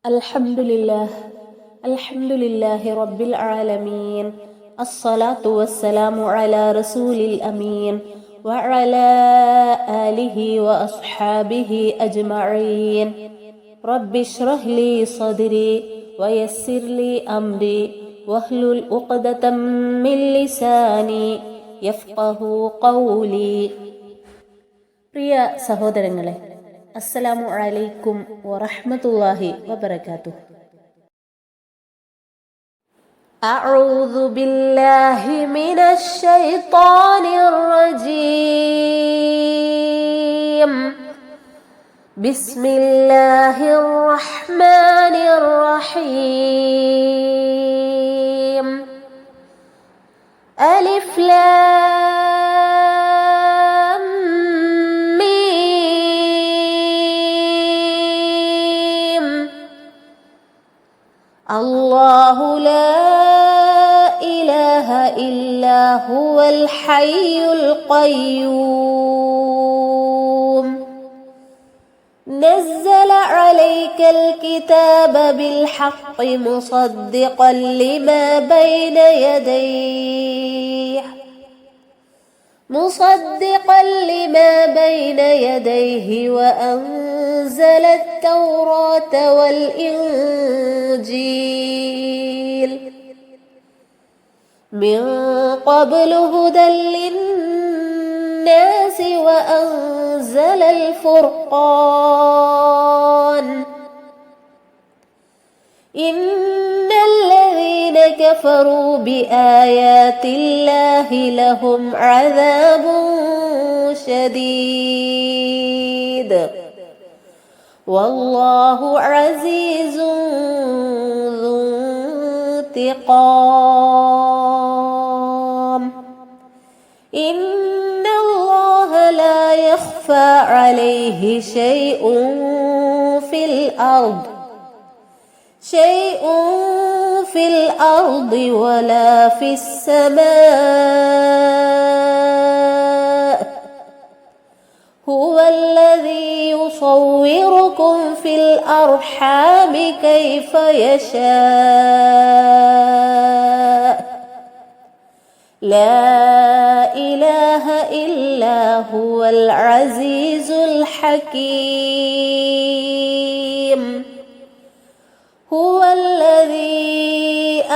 അൽഹംദുലില്ലാഹ് അൽഹംദുലില്ലാഹി റബ്ബിൽ ആലമീൻ അസ്സലാത്തു വസ്സലാമു അലാ റസൂലിൽ അമീൻ വഅലാ ആലിഹി വഅസ്ഹാബിഹി അജ്മഈൻ റബ്ബിശ്റഹ് ലീ സദ്രി വയസ്സിർ ലീ അംരി വഹ്ലുൽ ഉഖ്ദതം മിൻ ലിസാനി യഫ്ഖഹു ഖൗലി. പ്രിയ സഹോദരങ്ങളെ, അസ്സലാമു അലൈക്കും വറഹ്മത്തുള്ളാഹി വബറകാതുഹു. അഊദു ബില്ലാഹി മിനശ് ശൈത്വാനിർ റജീം. ബിസ്മില്ലാഹിർ റഹ്മാനിർ റഹീം. അലിഫ് ലാം മീം. അല്ലാഹു ലാ ഇലാഹ ഇല്ലാ ഹുവൽ ഹയ്യുൽ ഖയ്യൂം. نزل عليك الكتاب بالحق مصدقا لما بين يديه وأنزل التوراة والإنجيل من قبل هدى للناس وأنزل الفرقان. إن الذين كفروا بآيات الله لهم عذاب شديد والله عزيز ذو انتقام. إن الله لا يخفى عليه شيء في الأرض ولا في السماء. هو الذي يصوركم في الأرحام كيف يشاء. لا إله إلا هو العزيز الحكيم. هو الذي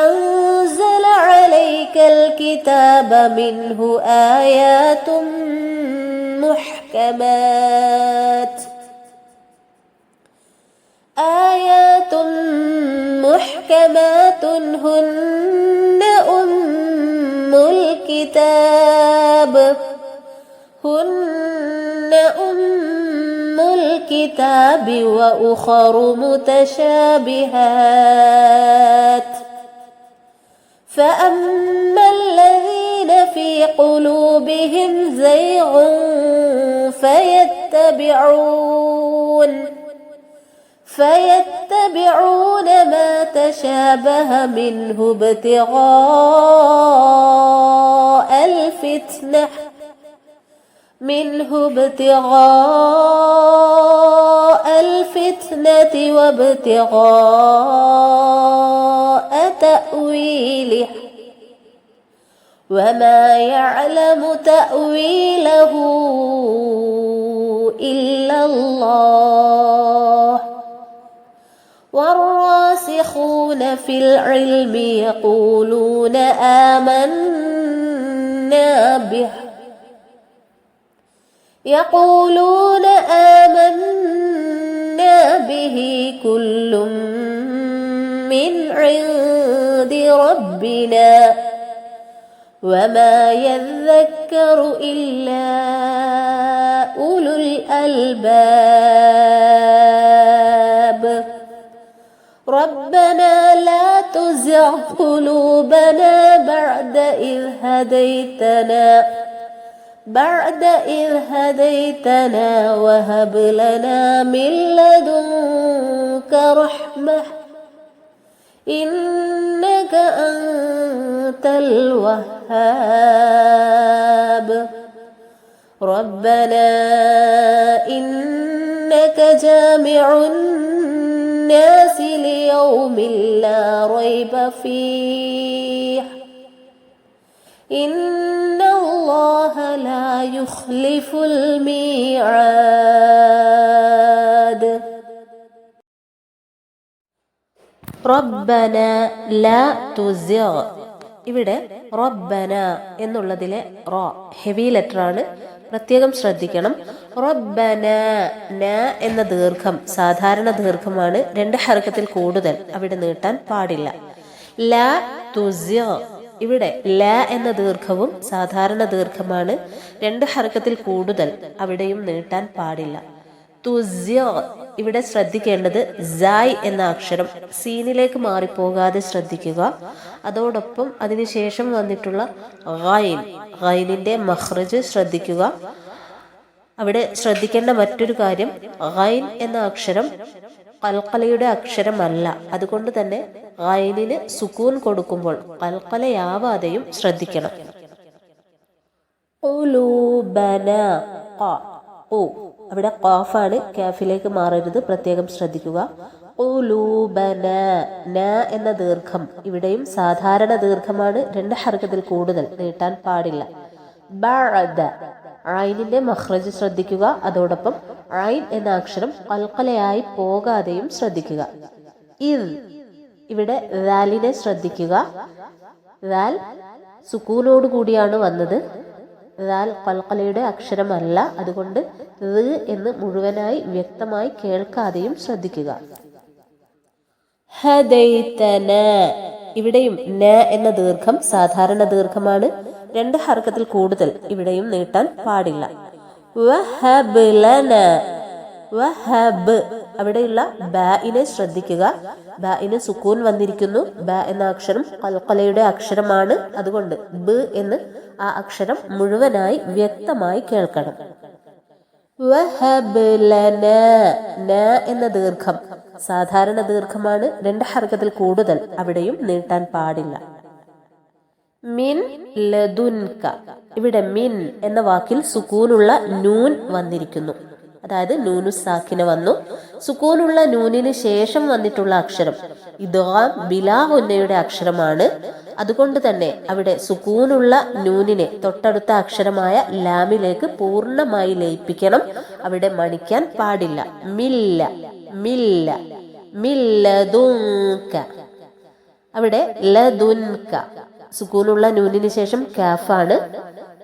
أنزل عليك الكتاب منه آيات محكمات هن أم الكتاب وأخر متشابهات. فأما الذين في قلوبهم زيغ فيتبعون ما تشابه منه ابتغاء الفتنة وابتغاء تأويله وما يعلم تأويله إلا الله. والراسخون في العلم يقولون آمنا به كل من عند ربنا وما يذكر إلا أولو الألباب. ربنا لا تزغ قلوبنا بعد إذ هديتنا وهب لنا من لدنك رحمة إنك أنت الوهاب. ربنا إنك جامع الناس ليوم لا ريب فيه إن الله لا يخلف الميعاد. റബ്ബന ലാ തുസിഗ്. ഇവിടെ റബ്ബന എന്നുള്ളതിലെ റ ഹെവി ലെറ്റർ ആണ്, പ്രത്യേകം ശ്രദ്ധിക്കണം. റബ്ബന ന എന്ന ദീർഘം സാധാരണ ദീർഘമാണ്, 2 ഹർക്കത്തിൽ കൂടുതൽ അവിടെ നീട്ടാൻ പാടില്ല. ലാ തുസിഗ്, ഇവിടെ ല എന്ന ദീർഘവും സാധാരണ ദീർഘമാണ്, 2 ഹർക്കത്തിൽ കൂടുതൽ അവിടെയും നീട്ടാൻ പാടില്ല. തുസിഗ്, ഇവിടെ ശ്രദ്ധിക്കേണ്ടത് സായ് എന്ന അക്ഷരം സീനിലേക്ക് മാറിപ്പോകാതെ ശ്രദ്ധിക്കുക. അതോടൊപ്പം അതിനുശേഷം വന്നിട്ടുള്ള ഗൈൻ, ഗൈനിന്റെ മഖ്റജ് ശ്രദ്ധിക്കുക. അവിടെ ശ്രദ്ധിക്കേണ്ട മറ്റൊരു കാര്യം, ഗൈൻ എന്ന അക്ഷരം ഖൽഖലയുടെ അക്ഷരമല്ല. അതുകൊണ്ട് തന്നെ ഗൈനിന് സുക്കൂൻ കൊടുക്കുമ്പോൾ ഖൽഖലയാവാതെയും ശ്രദ്ധിക്കണം. ഖുലൂബന, അവിടെ ഖാഫാണ്, കാഫിലേക്ക് മാറരുത്, പ്രത്യേകം ശ്രദ്ധിക്കുക. ഖുലൂബന, ന എന്ന ദീർഘം ഇവിടെയും സാധാരണ ദീർഘമാണ്, 2 ഹർക്കത്തിൽ കൂടുതൽ നീട്ടാൻ പാടില്ല. ബഅദ, ഐനിന്റെ മഖ്റജ് ശ്രദ്ധിക്കുക. അതോടൊപ്പം ഐൻ എന്ന അക്ഷരം ഖൽഖലയായി പോകാതെയും ശ്രദ്ധിക്കുക. ഇദ്, ഇവിടെ ദാലിനെ ശ്രദ്ധിക്കുക. ദാൽ സുക്കൂനോട് കൂടിയാണ് വന്നത്, ദാൽ ഖൽഖലയുടെ അക്ഷരമല്ല. അതുകൊണ്ട് എന്ന് മുഴുവനായി വ്യക്തമായി കേൾക്കാതെയും ശ്രദ്ധിക്കുക. ഹദൈതന, ഇവിടെയും ന എന്ന ദീർഘം സാധാരണ ദീർഘമാണ്, 2 ഹർക്കത്തിൽ കൂടുതൽ ഇവിടെയും നീട്ടാൻ പാടില്ല. വഹബ് ലന, വഹബ്, അവിടെയുള്ള ബാഇനെ ശ്രദ്ധിക്കുക. ബാഇന് സുക്കൂൻ വന്നിരിക്കുന്നു. ബ എന്ന അക്ഷരം ഖൽഖലയുടെ അക്ഷരമാണ്. അതുകൊണ്ട് ബ് എന്ന് ആ അക്ഷരം മുഴുവനായി വ്യക്തമായി കേൾക്കണം. വഹബ് ലന, ന എന്ന ദീർഘം സാധാരണ ദീർഘമാണ്, 2 ഹർക്കത്തിൽ കൂടുതൽ അവിടെയും നീട്ടാൻ പാടില്ല. മിൻ ലദുൻക, ഇവിടെ മിൻ എന്ന വാക്കിൽ സുക്കൂനുള്ള നൂൻ വന്നിരിക്കുന്നു. അതായത് നൂനു സാക്കിന വന്നു. സുക്കൂനുള്ള നൂനിന് ശേഷം വന്നിട്ടുള്ള അക്ഷരം ഇദ്ഗാം ബിലാ ഗുന്നയുടെ അക്ഷരമാണ്. അതുകൊണ്ട് തന്നെ അവിടെ സുക്കൂനുള്ള നൂനിനെ തൊട്ടടുത്ത അക്ഷരമായ ലാമിലേക്ക് പൂർണ്ണമായി ലയിപ്പിക്കണം. അവിടെ മണിക്കാൻ പാടില്ല. മില്ല, മില്ല, മില്ലദുൻക, അവിടെ ലദുൻക, സുക്കൂനുള്ള നൂനിന് ശേഷം കാഫാണ്.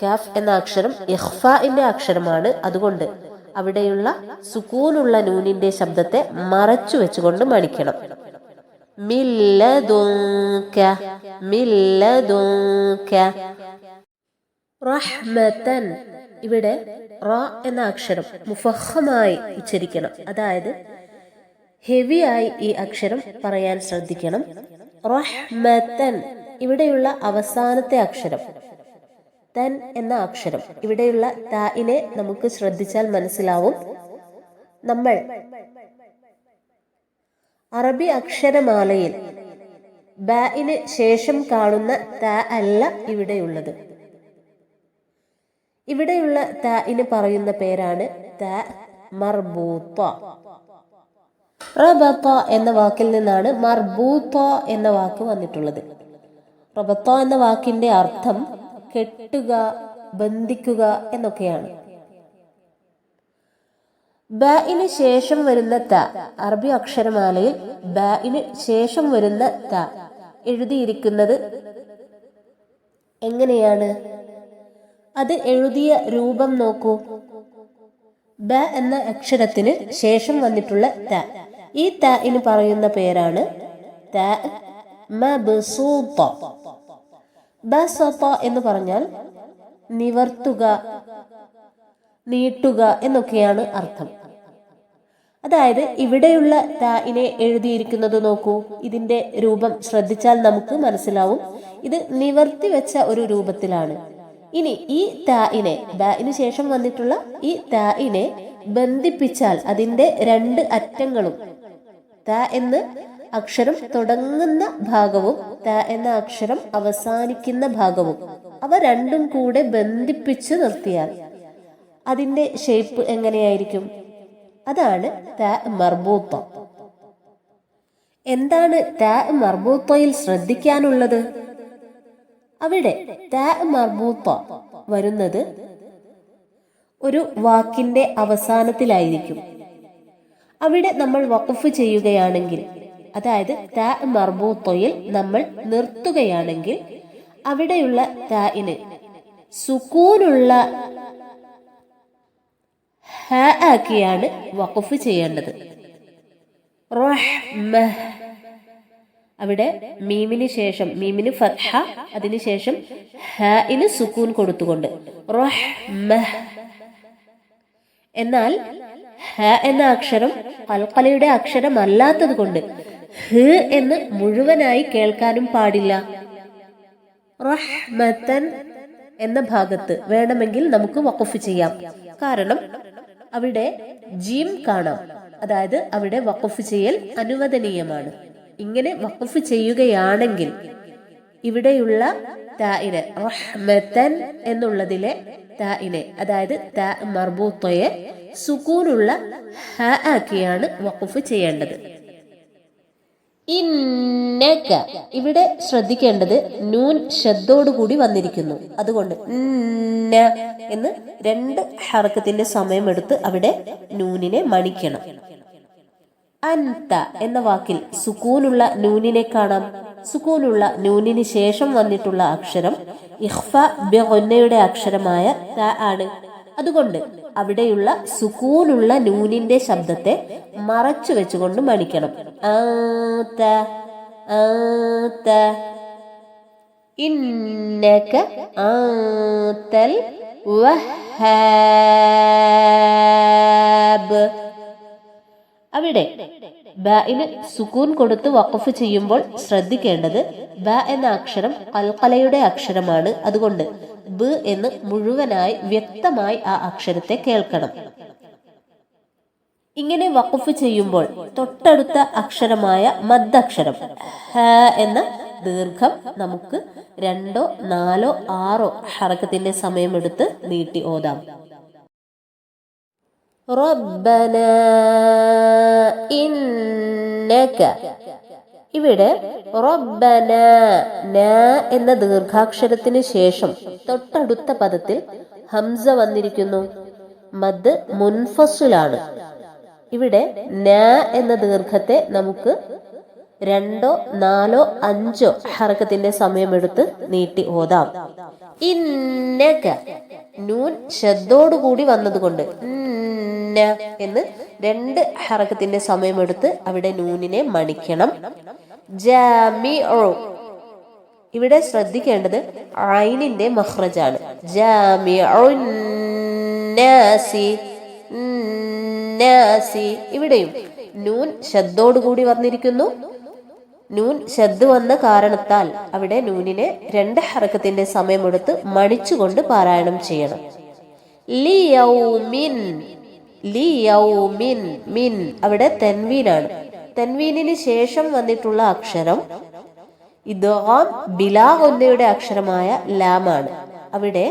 കാഫ് എന്ന അക്ഷരം ഇഖ്ഫാഇന്റെ അക്ഷരമാണ്. അതുകൊണ്ട് അവിടെയുള്ള സുക്കൂനുള്ള നൂനിന്റെ ശബ്ദത്തെ മറച്ചു വെച്ചുകൊണ്ട് മണിക്കണം. മില്ലദുൻക, മില്ലദുൻക. റഹ്മതൻ, ഇവിടെ റ എന്ന അക്ഷരം മുഫഖമായി ഉച്ചരിക്കണം. അതായത് ഹെവിയായി ഈ അക്ഷരം പറയാൻ ശ്രദ്ധിക്കണം. റഹ്മതൻ, ഇവിടെയുള്ള അവസാനത്തെ അക്ഷരം തൻ എന്ന അക്ഷരം, ഇവിടെയുള്ള താഇനെ നമുക്ക് ശ്രദ്ധിച്ചാൽ മനസ്സിലാവും. നമ്മൾ അറബി അക്ഷരമാലയിൽ ബാഇന് ശേഷം കാണുന്ന താ അല്ല ഇവിടെയുള്ളത്. ഇവിടെയുള്ള താഇന് പറയുന്ന പേരാണ് താ മർബൂത്ത. റബത്ത എന്ന വാക്കിൽ നിന്നാണ് മർബൂത്ത എന്ന വാക്ക് വന്നിട്ടുള്ളത്. റബത്ത എന്ന വാക്കിന്റെ അർത്ഥം കെട്ടുക, ബന്ധിക്കുക എന്നൊക്കെയാണ്. ബാഇന് ശേഷം വരുന്ന ത, അറബി അക്ഷരമാലയിൽ ബാഇന് ശേഷം വരുന്ന ത എഴുതിയിരിക്കുന്നത് എങ്ങനെയാണ്? അത് എഴുതിയ രൂപം നോക്കൂ. ബ എന്ന അക്ഷരത്തിന് ശേഷം വന്നിട്ടുള്ള ത, ഈ താഇന് പറയുന്ന പേരാണ് ത മബ്സൂത്ത. ബസത എന്ന് പറഞ്ഞാൽ നിവർത്തുക, നീട്ടുക എന്നൊക്കെയാണ് അർത്ഥം. അതായത് ഇവിടെയുള്ള താഇനെ എഴുതിയിരിക്കുന്നത് നോക്കൂ. ഇതിന്റെ രൂപം ശ്രദ്ധിച്ചാൽ നമുക്ക് മനസ്സിലാവും. ഇത് നിവർത്തി വെച്ച ഒരു രൂപത്തിലാണ്. ഇനി ഈ താഇനെ, ബാഇന് ശേഷം വന്നിട്ടുള്ള ഈ താഇനെ ബന്ധിപ്പിച്ചാൽ അതിന്റെ 2 അറ്റങ്ങളും, ത എന്ന് അക്ഷരം തുടങ്ങുന്ന ഭാഗവും ത എന്ന അക്ഷരം അവസാനിക്കുന്ന ഭാഗവും, അവ രണ്ടും കൂടെ ബന്ധിപ്പിച്ച് നിർത്തിയാൽ അതിന്റെ ഷേപ്പ് എങ്ങനെയായിരിക്കും? അതാണ് ത മർബൂത്ത. എന്താണ് താ മർബൂത്തയിൽ ശ്രദ്ധിക്കാനുള്ളത്? അവിടെ താ മർബൂത്ത വരുന്നത് ഒരു വാക്കിന്റെ അവസാനത്തിലായിരിക്കും. അവിടെ നമ്മൾ വഖഫ് ചെയ്യുകയാണെങ്കിൽ, അതായത് താ മർബൂത്തയിൽ നമ്മൾ നിർത്തുകയാണെങ്കിൽ, അവിടെയുള്ള താഇന് സുക്കൂനുള്ള ഹ ആക്കിയാണ് വഖഫ് ചെയ്യേണ്ടത്. റഹ്മഹ്, അവിടെ മീമിന് ശേഷം മീമിന് ഫത്ഹ, അതിനുശേഷം ഹഇന് സുക്കൂൻ കൊടുത്തുകൊണ്ട് റഹ്മഹ്. എന്നാൽ ഹ എന്ന അക്ഷരം ഖൽഖലയുടെ അക്ഷരമല്ലാത്തത് കൊണ്ട് ഹ് എന്ന് മുഴുവനായി കേൾക്കാനും പാടില്ല. റഹ്മതൻ എന്ന ഭാഗത്ത് വേണമെങ്കിൽ നമുക്ക് വഖഫ് ചെയ്യാം. കാരണം അവിടെ ജീം കാണാം, അതായത് അവിടെ വഖഫ് ചെയ്യൽ അനുവദനീയമാണ്. ഇങ്ങനെ വഖഫ് ചെയ്യുകയാണെങ്കിൽ ഇവിടെയുള്ള താഇനെ റഹ്മതൻ എന്നുള്ളതിലെ താഇനെ, അതായത് താ മർബൂത്തയെ സുക്കൂനുള്ള ഹ ആക്കിയാണ് വഖഫ് ചെയ്യേണ്ടത്. ഇന്നക, ഇവിടെ ശ്രദ്ധിക്കേണ്ടത് നൂൻ ഷദ്ദോടുകൂടി വന്നിരിക്കുന്നു. അതുകൊണ്ട് ന എന്ന് 2 ഹർക്കത്തിന്റെ സമയമെടുത്ത് അവിടെ നൂനിനെ മണിക്കണം. അൻത എന്ന വാക്കിൽ സുക്കൂനുള്ള നൂനിനെ കാണാം. സുക്കൂനുള്ള നൂനിന് ശേഷം വന്നിട്ടുള്ള അക്ഷരം ഇഖ്ഫ ബിഗുന്നയുടെ അക്ഷരമായ ത ആണ്. അതുകൊണ്ട് അവിടെയുള്ള സുക്കൂനുള്ള നൂനിന്റെ ശബ്ദത്തെ മറച്ചു വെച്ചുകൊണ്ട് മണിക്കണം. ആത ആത. ഇന്നക ആതൽ വഹ്ഹാബ്. അവിടെ ബഇന് സുക്കൂൻ കൊടുത്ത് വഖഫ് ചെയ്യുമ്പോൾ ശ്രദ്ധിക്കേണ്ടത് ബ എന്ന അക്ഷരം ഖൽഖലയുടെ അക്ഷരമാണ്. അതുകൊണ്ട് ബ് എന്ന് മുഴുവനായി വ്യക്തമായി ആ അക്ഷരത്തെ കേൾക്കണം. ഇങ്ങനെ വഖഫ് ചെയ്യുമ്പോൾ തൊട്ടടുത്ത അക്ഷരമായ മദ്ദക്ഷരം ഹ എന്ന ദീർഘം നമുക്ക് 2, 4, 6 ഹറക്കത്തിന്റെ സമയമെടുത്ത് നീട്ടി ഓതാം. റബ്ബന ഇന്നക. ഇവിടെ റബ്ബന ന എന്ന ദീർഘാക്ഷരത്തിന് ശേഷം തൊട്ടടുത്ത പദത്തിൽ ഹംസ വന്നിരിക്കുന്നു. മദ് മുൻഫസിലാണ്. ഇവിടെ ന എന്ന ദീർഘത്തെ നമുക്ക് 2, 4, 5 ഹറക്കത്തിന്റെ സമയമെടുത്ത് നീട്ടി ഓതാം. ഇന്നക നൂൻ ഷദ്ദോടുകൂടി വന്നതുകൊണ്ട് എന്ന് 2 ഹറക്കത്തിന്റെ സമയമെടുത്ത് അവിടെ നൂനിനെ മണിക്കണം. ജാമിഉ, ഇവിടെ ശ്രദ്ധിക്കേണ്ടത് ഐനിന്റെ മഖ്റജാണ്. ജാമിഉൻ നാസി നാസി. ഇവിടെയും നൂൻ ഷദ്ദോടുകൂടി വന്നിരിക്കുന്നു. നൂൻ ഷദ് വന്ന കാരണത്താൽ അവിടെ നൂനിനെ 2 ഹറക്കത്തിന്റെ സമയമെടുത്ത് മണിച്ചുകൊണ്ട് പാരായണം ചെയ്യണം. ലിയൗമിൻ ലിയൗമിൻ. മിൻ അവിടെ തൻവീനാണ്. തൻവീനിന് ശേഷം വന്നിട്ടുള്ള അക്ഷരം ഇദ്ഗാം ബിലാ ഗുന്നയുടെ അക്ഷരമായ ലാമാണ്. അവിടെ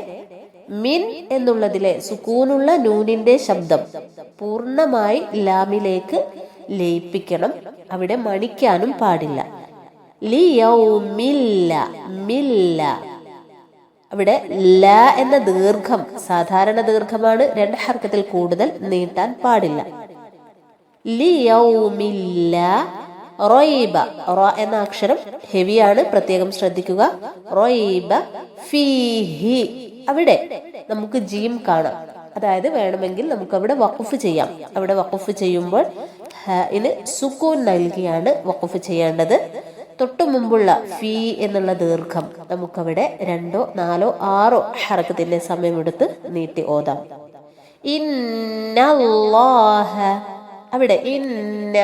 മിൻ എന്നുള്ളതിലെ സുക്കൂനുള്ള നൂനിന്റെ ശബ്ദം പൂർണ്ണമായി ലാമിലേക്ക് ലയിപ്പിക്കണം. അവിടെ മണിക്കാനും പാടില്ല. ലിയൗമില്ല മില്ല. അവിടെ ല എന്ന ദീർഘം സാധാരണ ദീർഘമാണ്. 2 ഹർക്കത്തിൽ കൂടുതൽ നീട്ടാൻ പാടില്ല. ലിയൗമില്ല. റൈബ, റ എന്ന അക്ഷരം ഹെവിയാണ്, പ്രത്യേകം ശ്രദ്ധിക്കുക. റൈബ ഫീഹി. അവിടെ നമുക്ക് ജീം കാണാം, അതായത് വേണമെങ്കിൽ നമുക്ക് അവിടെ വഖഫ് ചെയ്യാം. അവിടെ വഖഫ് ചെയ്യുമ്പോൾ ഹിന് സുക്കൂൻ നൽകിയാണ് വഖഫ് ചെയ്യേണ്ടത്. തൊട്ടു മുമ്പുള്ള ഫീ എന്നുള്ള ദീർഘം നമുക്കവിടെ 2, 4, 6 ഹറക്കത്തിന്റെ സമയമെടുത്ത് നീട്ടി ഓതാം. ഇന്നല്ലാഹ. അവിടെ ഇന്ന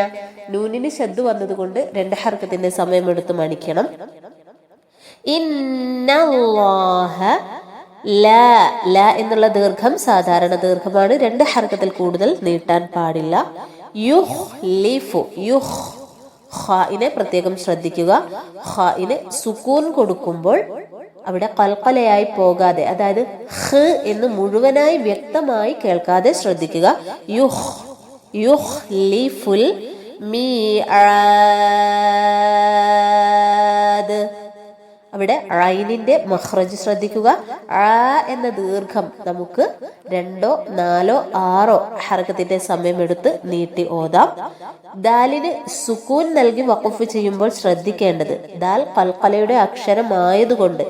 നൂനിന് ശബ്ദ വന്നതുകൊണ്ട് 2 ഹർക്കത്തിന്റെ സമയമെടുത്ത് മണിക്കണം. ഇന്നല്ലാഹ. ലാ, ലാ എന്നുള്ള ദീർഘം സാധാരണ ദീർഘമാണ്. 2 ഹർക്കത്തിൽ കൂടുതൽ നീട്ടാൻ പാടില്ല. യുഹ്ലിഫു. യുഹ്. ഖാഇനെ പ്രത്യേകം ശ്രദ്ധിക്കുക. ഖാഇന് സുക്കൂൻ കൊടുക്കുമ്പോൾ അവിടെ ഖൽഖലയായി പോകാതെ, അതായത് ഖ് എന്ന് മുഴുവനായി വ്യക്തമായി കേൾക്കാതെ ശ്രദ്ധിക്കുക. യുഹ്ലിഫുൽ മീആദ്. ഇവിടെ ഐനിന്റെ മഖ്റജ് ശ്രദ്ധിക്കുക. ആ എന്ന ദീർഘം നമുക്ക് 2, 4, 6 ഹർക്കത്തിന്റെ സമയമെടുത്ത് നീട്ടി ഓതാം. ദാലിന് സുക്കൂൻ നൽകി വഖഫ് ചെയ്യുമ്പോൾ ശ്രദ്ധിക്കേണ്ടത് ദാൽ ഖൽഖലയുടെ അക്ഷരമായതുകൊണ്ട്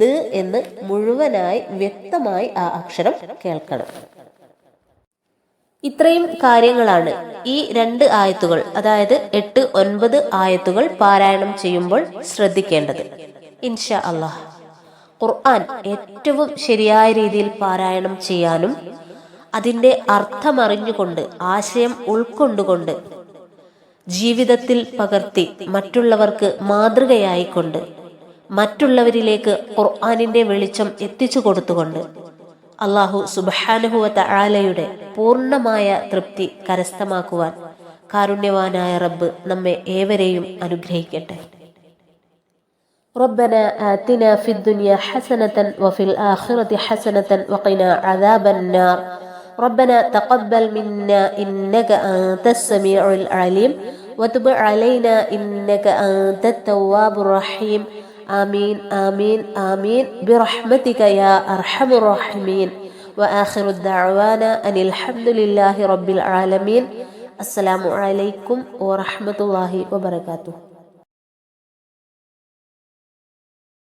ദ് എന്ന് മുഴുവനായി വ്യക്തമായി ആ അക്ഷരം കേൾക്കണം. ഇത്രയും കാര്യങ്ങളാണ് ഈ 2 ആയത്തുകൾ, അതായത് 8, 9 ആയത്തുകൾ പാരായണം ചെയ്യുമ്പോൾ ശ്രദ്ധിക്കേണ്ടത്. ഇൻഷാ അല്ലാഹ് ഖുർആൻ ഏറ്റവും ശരിയായ രീതിയിൽ പാരായണം ചെയ്യാനും അതിൻ്റെ അർത്ഥമറിഞ്ഞുകൊണ്ട് ആശയം ഉൾക്കൊണ്ടുകൊണ്ട് ജീവിതത്തിൽ പകർത്തി മറ്റുള്ളവർക്ക് മാതൃകയായിക്കൊണ്ട് മറ്റുള്ളവരിലേക്ക് ഖുർആനിന്റെ വെളിച്ചം എത്തിച്ചു കൊടുത്തുകൊണ്ട് അല്ലാഹു സുബ്ഹാനഹു വ തആലയുടെ പൂർണ്ണമായ തൃപ്തി കരസ്ഥമാക്കുവാൻ കാരുണ്യവാനായ റബ്ബ് നമ്മെ ഏവരെയും അനുഗ്രഹിക്കട്ടെ. ربنا آتنا في الدنيا حسنة وفي الآخرة حسنة وقنا عذاب النار. ربنا تقبل منا إنك أنت السميع العليم وتب علينا إنك أنت التواب الرحيم. آمين آمين آمين برحمتك يا أرحم الراحمين. وآخر الدعوانا أن الحمد لله رب العالمين. السلام عليكم ورحمة الله وبركاته.